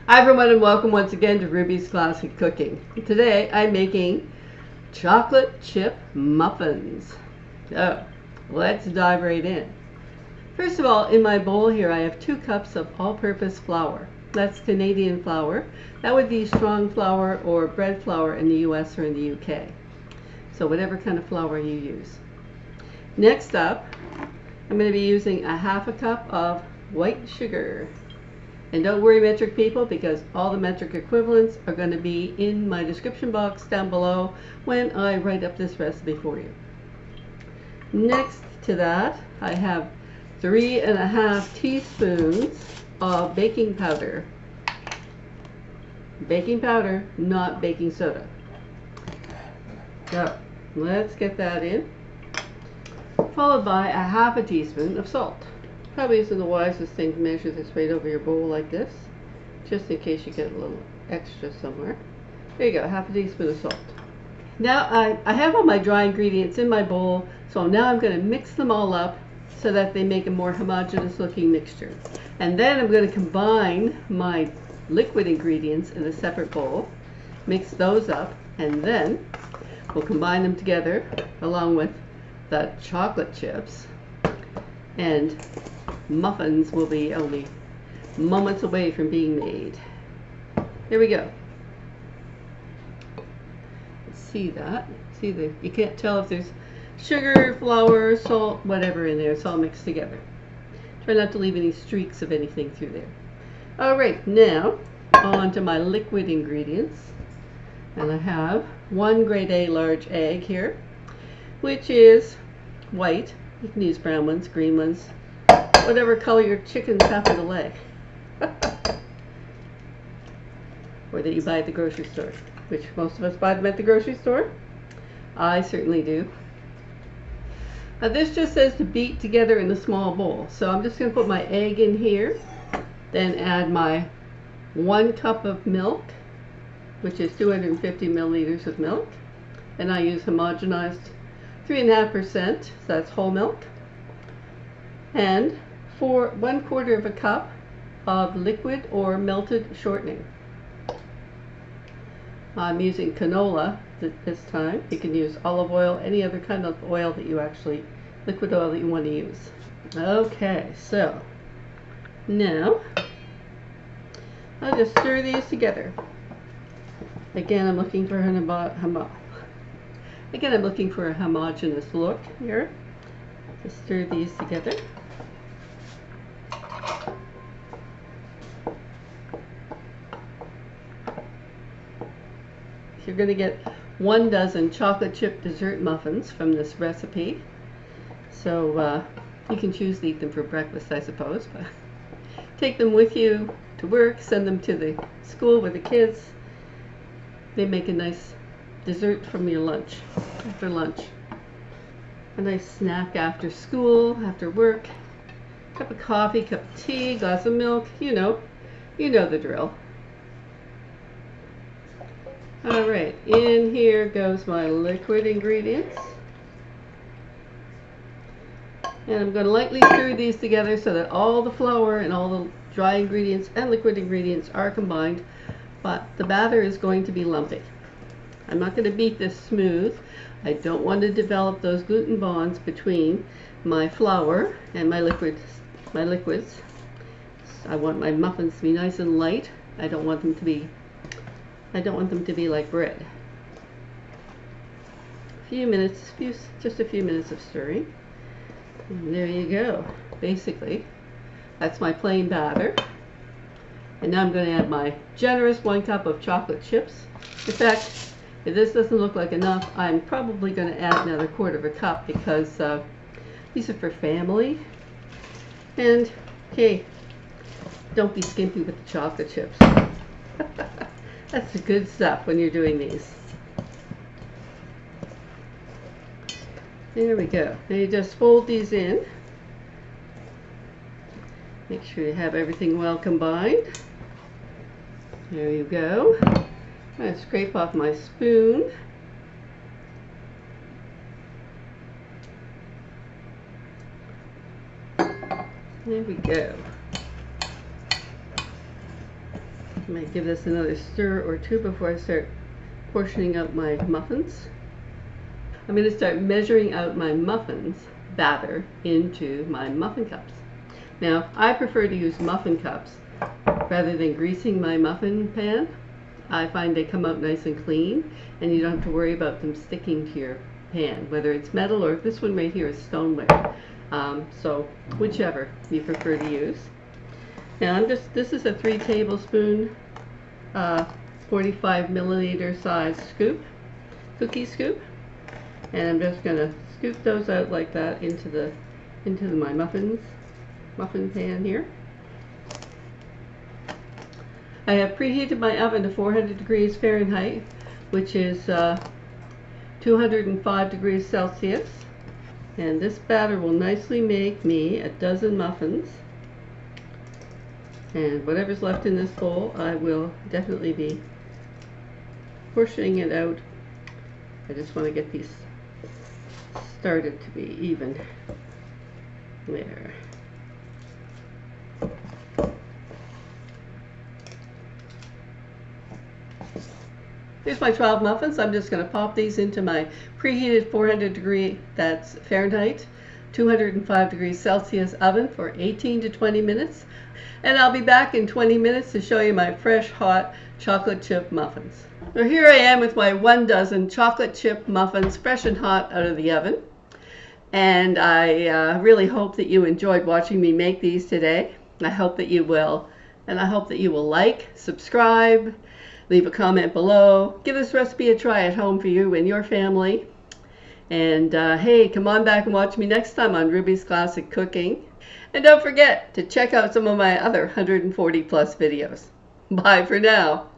Hi everyone and welcome once again to Ruby's Classic Cooking. Today I'm making chocolate chip muffins. So let's dive right in. First of all, in my bowl here I have 2 cups of all-purpose flour. That's Canadian flour. That would be strong flour or bread flour in the US or in the UK. So whatever kind of flour you use. Next up, I'm going to be using a 1/2 cup of white sugar. And don't worry, metric people, because all the metric equivalents are going to be in my description box down below when I write up this recipe for you. Next to that, I have 3½ teaspoons of baking powder. Baking powder, not baking soda. So, let's get that in. Followed by a 1/2 teaspoon of salt. Probably isn't the wisest thing to measure this right over your bowl like this, just in case you get a little extra somewhere. There you go, 1/2 teaspoon of salt. Now I have all my dry ingredients in my bowl, so now I'm going to mix them all up so that they make a more homogeneous looking mixture. And then I'm going to combine my liquid ingredients in a separate bowl, mix those up, and then we'll combine them together along with the chocolate chips, and muffins will be only moments away from being made. Here we go. See that? See the, you can't tell if there's sugar, flour, salt, whatever in there. It's all mixed together. Try not to leave any streaks of anything through there. Alright, now on to my liquid ingredients. And I have 1 grade A large egg here, which is white. You can use brown ones, green ones, whatever color your chickens happen to lay. Or that you buy at the grocery store, which most of us buy them at the grocery store. I certainly do. Now this just says to beat together in a small bowl. So I'm just going to put my egg in here, then add my 1 cup of milk, which is 250 milliliters of milk. And I use homogenized 3.5%, so that's whole milk. And for 1/4 cup of liquid or melted shortening. I'm using canola this time. You can use olive oil, any other kind of oil that you actually, liquid oil that you want to use. Okay, so now I'll just stir these together. Again, I'm looking for a homogeneous look here. Just stir these together. You're going to get 1 dozen chocolate chip dessert muffins from this recipe. So you can choose to eat them for breakfast, I suppose, but take them with you to work, send them to the school with the kids. They make a nice dessert from your lunch, after lunch. A nice snack after school, after work. Cup of coffee, cup of tea, glass of milk, you know the drill. Alright, in here goes my liquid ingredients. And I'm going to lightly stir these together so that all the flour and all the dry ingredients and liquid ingredients are combined, but the batter is going to be lumpy. I'm not going to beat this smooth. I don't want to develop those gluten bonds between my flour and my liquids. I want my muffins to be nice and light. I don't want them to be like bread. Just a few minutes of stirring. And there you go. Basically, that's my plain batter. And now I'm going to add my generous 1 cup of chocolate chips. In fact, if this doesn't look like enough, I'm probably going to add another 1/4 cup because these are for family. And hey, don't be skimpy with the chocolate chips. That's the good stuff when you're doing these. There we go. Now you just fold these in. Make sure you have everything well combined. There you go. I'm going to scrape off my spoon. There we go. I might give this another stir or two before I start portioning out my muffins. I'm going to start measuring out my muffins batter into my muffin cups. Now, I prefer to use muffin cups rather than greasing my muffin pan. I find they come out nice and clean, and you don't have to worry about them sticking to your pan, whether it's metal or this one right here is stoneware. So whichever you prefer to use. Now this is a 3 tablespoon 45 milliliter size scoop, cookie scoop, and I'm just going to scoop those out like that into my muffin pan here. I have preheated my oven to 400 degrees Fahrenheit, which is 205 degrees Celsius, and this batter will nicely make me a dozen muffins. And whatever's left in this bowl, I will definitely be portioning it out. I just want to get these started to be even. There. Here's my 12 muffins. I'm just going to pop these into my preheated 400 degree, that's Fahrenheit, 205 degrees Celsius oven for 18 to 20 minutes. And I'll be back in 20 minutes to show you my fresh, hot chocolate chip muffins. So here I am with my 1 dozen chocolate chip muffins, fresh and hot out of the oven. And I really hope that you enjoyed watching me make these today. I hope that you will. And I hope that you will like, subscribe, leave a comment below. Give this recipe a try at home for you and your family. And hey, come on back and watch me next time on Ruby's Classic Cooking. And don't forget to check out some of my other 140 plus videos. Bye for now.